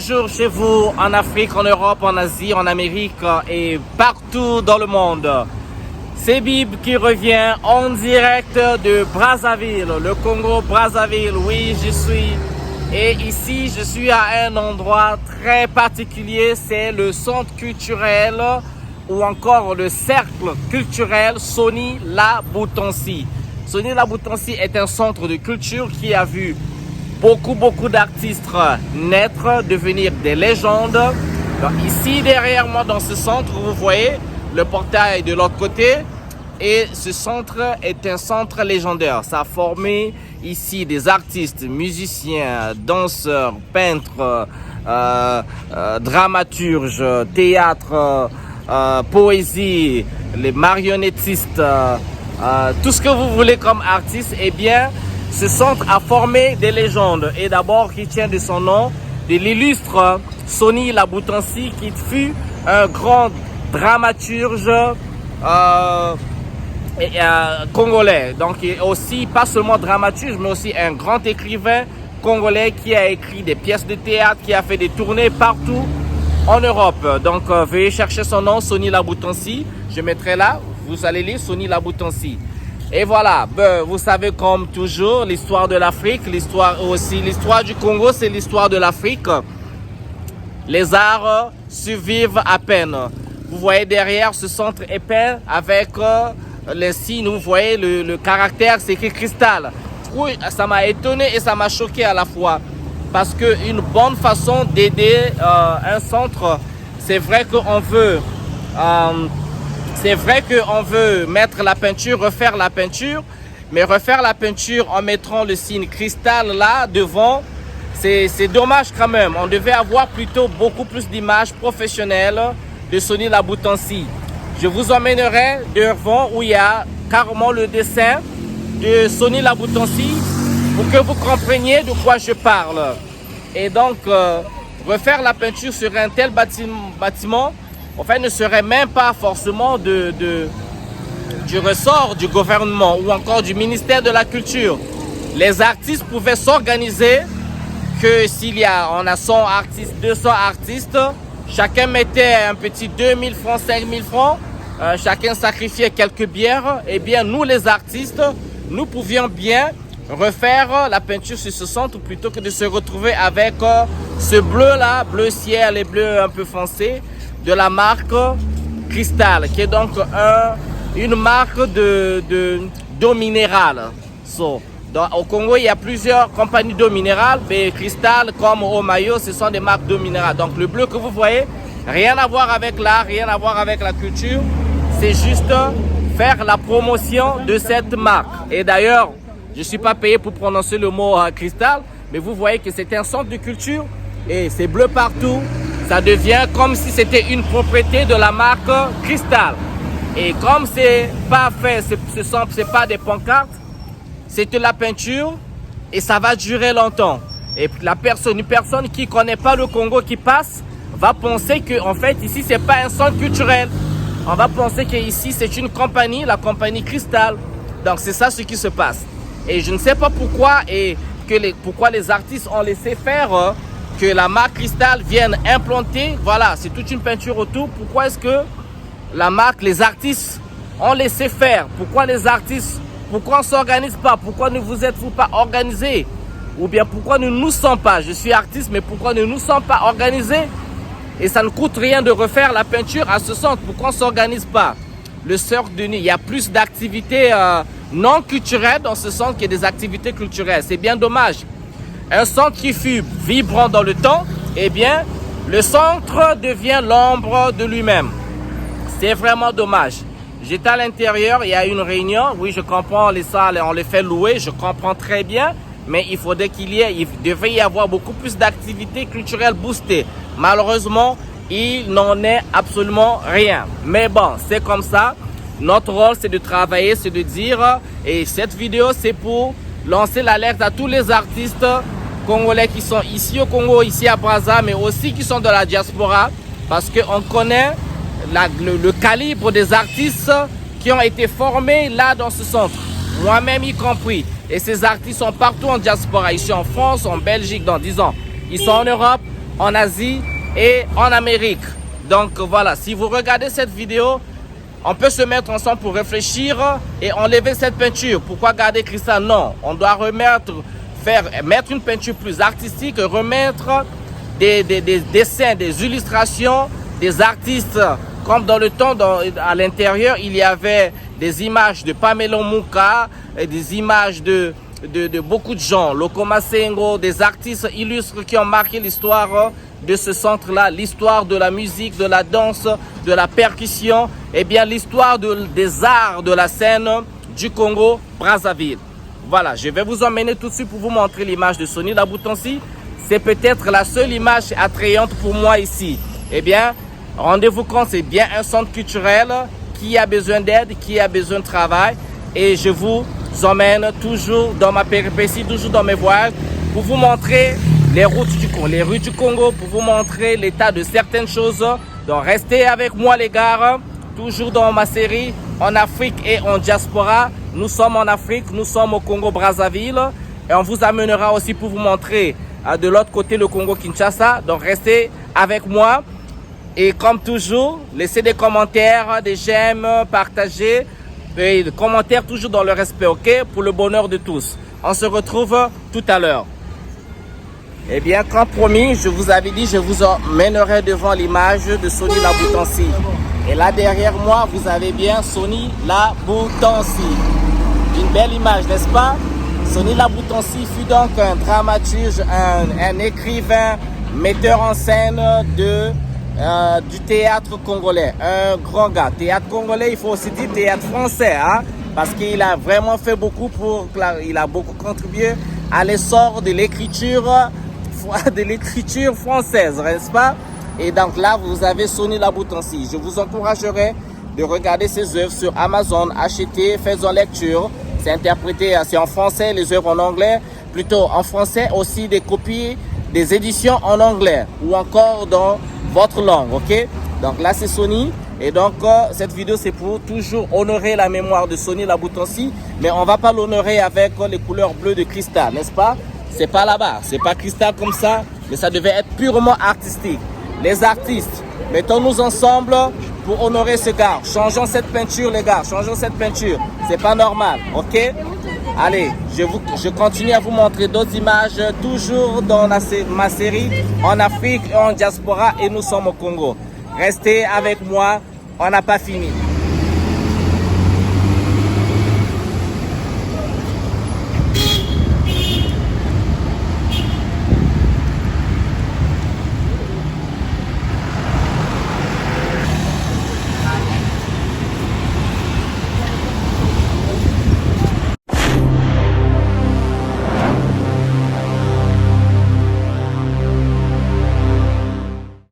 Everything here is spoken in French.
bonjour chez vous, en Afrique, en Europe, en Asie, en Amérique et partout dans le monde. C'est Bib qui revient en direct de Brazzaville, le Congo Brazzaville, oui j'y suis. Et ici je suis à un endroit très particulier, c'est le centre culturel ou encore le cercle culturel Soni Laboutansi. Soni Laboutansi est un centre de culture qui a vu beaucoup d'artistes naître, devenir des légendes. Donc ici derrière moi dans ce centre, vous voyez le portail de l'autre côté. Et ce centre est un centre légendaire. Ça a formé ici des artistes, musiciens, danseurs, peintres, dramaturges, théâtre, poésie, les marionnettistes, tout ce que vous voulez comme artiste. Eh bien, ce centre a formé des légendes. Et d'abord, qui tient de son nom, de l'illustre Soni Laboutansi, qui fut un grand dramaturge congolais. Donc aussi, pas seulement dramaturge, mais aussi un grand écrivain congolais qui a écrit des pièces de théâtre, qui a fait des tournées partout en Europe. Donc veuillez chercher son nom, Soni Laboutansi. Je mettrai là, vous allez lire Soni Laboutansi. Et voilà, vous savez comme toujours, l'histoire de l'Afrique, l'histoire du Congo, c'est l'histoire de l'Afrique. Les arts survivent à peine. Vous voyez derrière ce centre est peint avec les signes, vous voyez le caractère, c'est écrit cristal. Oui, ça m'a étonné et ça m'a choqué à la fois. Parce qu'une bonne façon d'aider un centre, c'est vrai qu'on veut... C'est vrai qu'on veut mettre la peinture, refaire la peinture, mais refaire la peinture en mettant le signe cristal là devant, c'est dommage quand même. On devait avoir plutôt beaucoup plus d'images professionnelles de Soni Laboutansi. Je vous emmènerai devant où il y a carrément le dessin de Soni Laboutansi pour que vous compreniez de quoi je parle. Et donc, refaire la peinture sur un tel bâtiment, en fait, ne serait même pas forcément du ressort du gouvernement ou encore du ministère de la Culture. Les artistes pouvaient s'organiser que on a 100 artistes, 200 artistes, chacun mettait un petit 2000 francs, 5000 francs, chacun sacrifiait quelques bières. Et bien, nous les artistes, nous pouvions bien refaire la peinture sur ce centre plutôt que de se retrouver avec ce bleu là, bleu ciel et bleu un peu foncé, de la marque Cristal, qui est donc une marque d'eau minérale. Au Congo, il y a plusieurs compagnies d'eau minérale, mais Cristal comme Omayo, ce sont des marques d'eau minérale. Donc le bleu que vous voyez, rien à voir avec l'art, rien à voir avec la culture, c'est juste faire la promotion de cette marque. Et d'ailleurs, je ne suis pas payé pour prononcer le mot Cristal, mais vous voyez que c'est un centre de culture et c'est bleu partout. Ça devient comme si c'était une propriété de la marque Cristal. Et comme c'est pas fait, c'est pas des pancartes, c'est de la peinture et ça va durer longtemps. Et une personne qui connaît pas le Congo qui passe va penser que en fait ici c'est pas un centre culturel. On va penser que ici c'est une compagnie, la compagnie Cristal. Donc c'est ça ce qui se passe. Et je ne sais pas pourquoi pourquoi les artistes ont laissé faire que la marque Cristal vienne implanter, voilà, c'est toute une peinture autour. Pourquoi est-ce que la marque, les artistes ont laissé faire? Pourquoi les artistes, pourquoi on ne s'organise pas? Pourquoi ne vous êtes-vous pas organisés? Ou bien pourquoi ne nous sommes pas? Je suis artiste, mais pourquoi ne nous sommes pas organisés? Et ça ne coûte rien de refaire la peinture à ce centre. Pourquoi on ne s'organise pas? Le cercle de nuit, il y a plus d'activités non culturelles dans ce centre que des activités culturelles. C'est bien dommage. Un centre qui fut vibrant dans le temps, eh bien, le centre devient l'ombre de lui-même. C'est vraiment dommage. J'étais à l'intérieur, il y a une réunion. Oui, je comprends, les salles, on les fait louer, je comprends très bien. Mais il devait y avoir beaucoup plus d'activités culturelles boostées. Malheureusement, il n'en est absolument rien. Mais bon, c'est comme ça. Notre rôle, c'est de travailler, c'est de dire. Et cette vidéo, c'est pour lancer l'alerte à tous les artistes congolais qui sont ici au Congo, ici à Brazza, mais aussi qui sont de la diaspora, parce qu'on connaît le calibre des artistes qui ont été formés là dans ce centre, moi-même y compris. Et ces artistes sont partout en diaspora, ici en France, en Belgique, dans 10 ans. Ils sont en Europe, en Asie et en Amérique. Donc voilà, si vous regardez cette vidéo, on peut se mettre ensemble pour réfléchir et enlever cette peinture. Pourquoi garder cristal? Non, on doit mettre une peinture plus artistique, remettre des dessins, des illustrations, des artistes. Comme dans le temps, à l'intérieur, il y avait des images de Pamela Muka, et des images de beaucoup de gens, Loco Masengo, des artistes illustres qui ont marqué l'histoire de ce centre-là, l'histoire de la musique, de la danse, de la percussion, et bien l'histoire des arts de la scène du Congo, Brazzaville. Voilà, je vais vous emmener tout de suite pour vous montrer l'image de Sonny Laboutansi. C'est peut-être la seule image attrayante pour moi ici. Eh bien, rendez-vous compte, c'est bien un centre culturel qui a besoin d'aide, qui a besoin de travail. Et je vous emmène toujours dans ma péripétie, toujours dans mes voyages, pour vous montrer les rues du Congo, pour vous montrer l'état de certaines choses. Donc restez avec moi les gars, toujours dans ma série en Afrique et en diaspora. Nous sommes en Afrique, nous sommes au Congo Brazzaville et on vous amènera aussi pour vous montrer de l'autre côté le Congo Kinshasa. Donc restez avec moi et comme toujours, laissez des commentaires, des j'aime, partagez et des commentaires toujours dans le respect, ok? Pour le bonheur de tous. On se retrouve tout à l'heure. Eh bien, comme promis, je vous avais dit, je vous emmènerai devant l'image de Sonny Laboutansi. Et là, derrière moi, vous avez bien Sonny Laboutansi. Une belle image, n'est-ce pas? Sonny Laboutansi fut donc un dramaturge, un écrivain, metteur en scène du théâtre congolais. Un grand gars. Théâtre congolais, il faut aussi dire théâtre français, hein? Parce qu'il a vraiment fait beaucoup il a beaucoup contribué à l'essor de l'écriture française, n'est-ce pas? Et donc là, vous avez Sonny Laboutansi. Je vous encouragerai de regarder ses œuvres sur Amazon, achetez, faites-en lecture. C'est interprété, c'est en français, les œuvres en anglais, plutôt en français, aussi des copies, des éditions en anglais ou encore dans votre langue, ok? Donc là, c'est Sonny. Et donc, cette vidéo, c'est pour toujours honorer la mémoire de Sonny Laboutansi. Mais on ne va pas l'honorer avec les couleurs bleues de cristal, n'est-ce pas? C'est pas là-bas, c'est pas cristal comme ça, mais ça devait être purement artistique. Les artistes, mettons-nous ensemble pour honorer ce gars. Changeons cette peinture, les gars, changeons cette peinture. C'est pas normal, ok? Allez, je continue à vous montrer d'autres images, toujours dans ma série en Afrique et en diaspora, et nous sommes au Congo. Restez avec moi, on n'a pas fini.